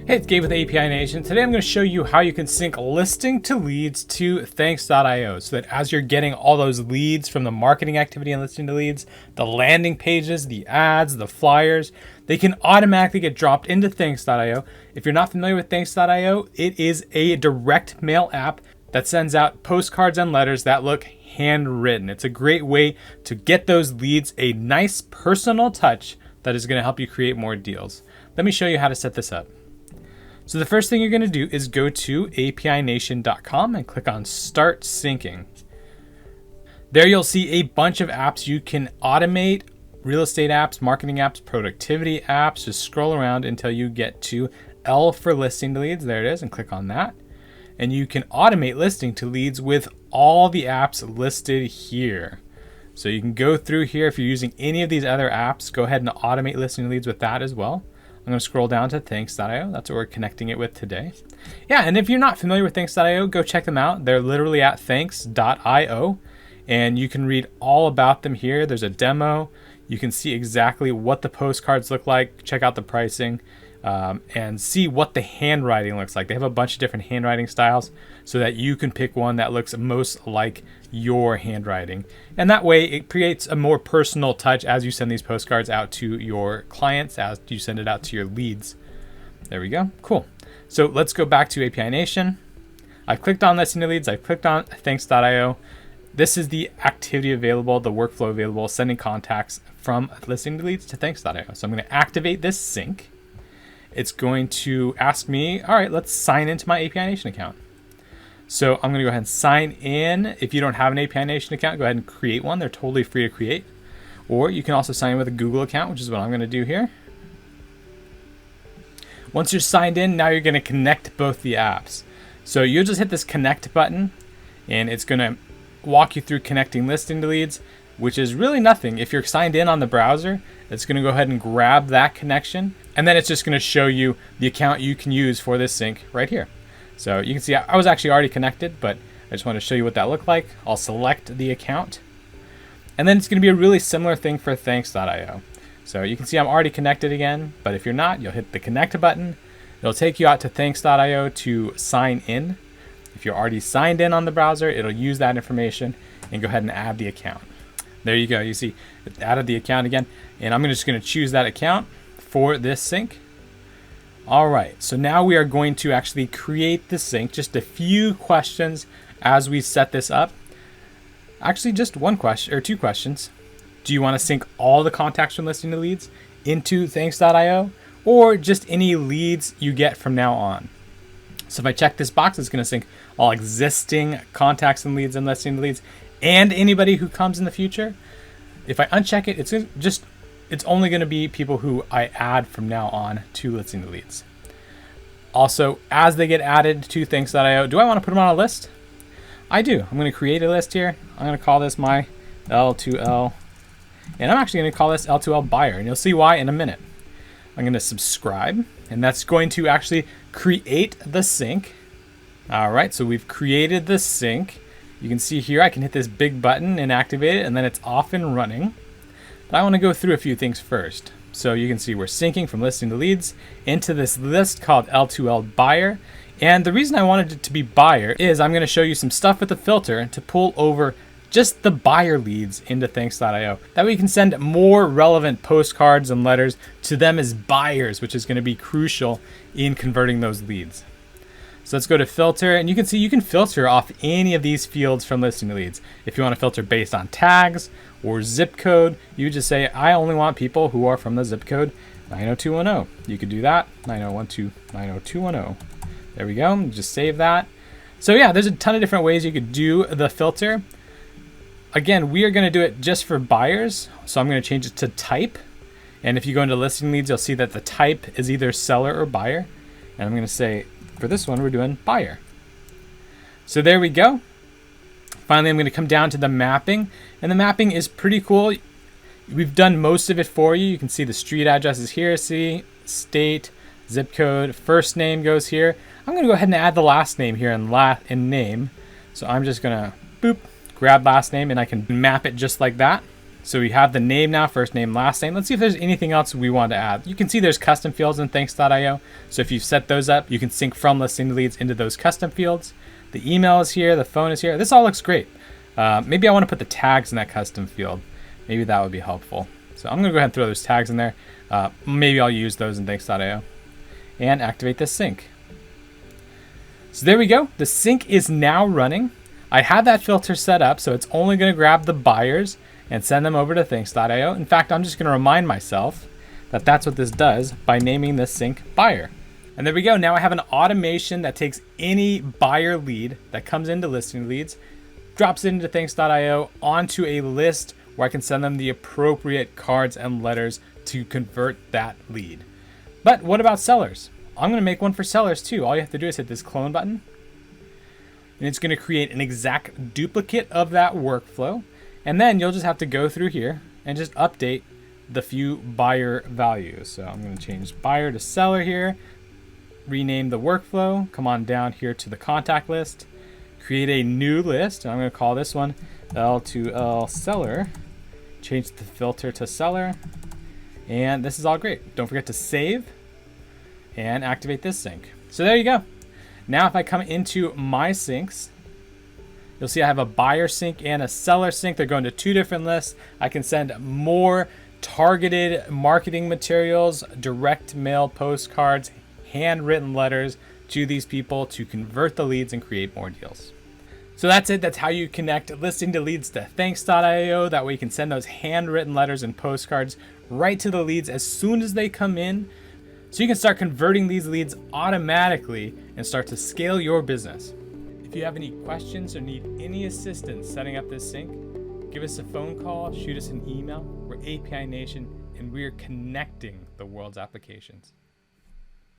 Hey, it's Gabe with API Nation. Today I'm going to show you how you can sync listing to leads to Thanks.io so that as you're getting all those leads from the marketing activity and listing to leads, the landing pages, the ads, the flyers, they can automatically get dropped into Thanks.io. If you're not familiar with Thanks.io, it is a direct mail app that sends out postcards and letters that look handwritten. It's a great way to get those leads a nice personal touch that is going to help you create more deals. Let me show you how to set this up. So the first thing you're going to do is go to apination.com and click on Start Syncing. There you'll see a bunch of apps you can automate, real estate apps, marketing apps, productivity apps. Just scroll around until you get to L for listing to leads. There it is, and click on that. And you can automate listing to leads with all the apps listed here. So you can go through here. If you're using any of these other apps, go ahead and automate listing to leads with that as well. I'm going to scroll down to Thanks.io. That's what we're connecting it with today. Yeah, and if you're not familiar with Thanks.io, go check them out. They're literally at Thanks.io, and you can read all about them here. There's a demo. You can see exactly what the postcards look like, check out the pricing, and see what the handwriting looks like. They have a bunch of different handwriting styles so that you can pick one that looks most like your handwriting. And that way it creates a more personal touch as you send these postcards out to your clients, as you send it out to your leads. There we go. Cool. So let's go back to API Nation. I clicked on listing to leads. I clicked on Thanks.io. This is the activity available, the workflow available, sending contacts from listing to leads to Thanks.io. So I'm going to activate this sync. It's going to ask me, all right, let's sign into my API Nation account. So I'm going to go ahead and sign in. If you don't have an API Nation account, go ahead and create one. They're totally free to create. Or you can also sign in with a Google account, which is what I'm going to do here. Once you're signed in, now you're going to connect both the apps. So you'll just hit this connect button, and it's going to walk you through connecting listing to leads, which is really nothing. If you're signed in on the browser, it's going to go ahead and grab that connection, and then it's just going to show you the account you can use for this sync right here. So you can see I was actually already connected, but I just want to show you what that looked like. I'll select the account, and then it's going to be a really similar thing for Thanks.io. So you can see I'm already connected again, but if you're not, you'll hit the connect button. It'll take you out to Thanks.io to sign in. If you're already signed in on the browser, it'll use that information and go ahead and add the account. There you go. You see it added the account again, and I'm just going to choose that account for this sync. All right, so now we are going to actually create the sync. Just a few questions as we set this up. Actually, just one question or two questions. Do you want to sync all the contacts from listing to leads into Thanks.io, or just any leads you get from now on? So if I check this box, it's going to sync all existing contacts and leads and listing to leads and anybody who comes in the future. If I uncheck it, it's only going to be people who I add from now on to listing to leads. Also, as they get added to Thanks.io, do I want to put them on a list? I do. I'm going to create a list here. I'm going to call this my L2L, and I'm actually going to call this L2L buyer, and you'll see why in a minute. I'm going to subscribe, and that's going to actually create the sync. All right, so we've created the sync. You can see here I can hit this big button and activate it, and then it's off and running. But I want to go through a few things first. So you can see we're syncing from listing to leads into this list called L2L buyer. And the reason I wanted it to be buyer is I'm going to show you some stuff with the filter to pull over just the buyer leads into Thanks.io. That way you can send more relevant postcards and letters to them as buyers, which is going to be crucial in converting those leads. So let's go to filter, and you can see you can filter off any of these fields from listing to leads. If you want to filter based on tags or zip code, you just say, I only want people who are from the zip code 90210. You could do that, 9012, 90210. There we go, just save that. So yeah, there's a ton of different ways you could do the filter. Again, we are going to do it just for buyers, so I'm going to change it to type. And if you go into listing leads, you'll see that the type is either seller or buyer. And I'm going to say, for this one, we're doing buyer. So there we go. Finally, I'm going to come down to the mapping, and the mapping is pretty cool. We've done most of it for you. You can see the street address is here, see, state, zip code, first name goes here. I'm going to go ahead and add the last name here in name. So I'm just going to grab last name, and I can map it just like that. So we have the name now, first name, last name. Let's see if there's anything else we want to add. You can see there's custom fields in thanks.io. So if you've set those up, you can sync from listing to leads into those custom fields. The email is here, the phone is here. This all looks great. Maybe I want to put the tags in that custom field. Maybe that would be helpful. So I'm going to go ahead and throw those tags in there. Maybe I'll use those in thanks.io and activate this sync. So there we go. The sync is now running. I have that filter set up, so it's only going to grab the buyers and send them over to thanks.io. In fact, I'm just going to remind myself that that's what this does by naming this sync buyer. And there we go. Now I have an automation that takes any buyer lead that comes into listing leads, drops it into thanks.io onto a list where I can send them the appropriate cards and letters to convert that lead. But what about sellers? I'm going to make one for sellers too. All you have to do is hit this clone button, and it's going to create an exact duplicate of that workflow. And then you'll just have to go through here and just update the few buyer values. So I'm going to change buyer to seller here, rename the workflow, come on down here to the contact list, create a new list. And I'm going to call this one L2L seller, change the filter to seller. And this is all great. Don't forget to save and activate this sync. So there you go. Now if I come into my syncs, you'll see I have a buyer sync and a seller sync. They're going to two different lists. I can send more targeted marketing materials, direct mail postcards, handwritten letters to these people to convert the leads and create more deals. So that's it. That's how you connect listing to leads to thanks.io. That way you can send those handwritten letters and postcards right to the leads as soon as they come in. So you can start converting these leads automatically and start to scale your business. If you have any questions or need any assistance setting up this sync, give us a phone call, shoot us an email. We're API Nation, and we're connecting the world's applications.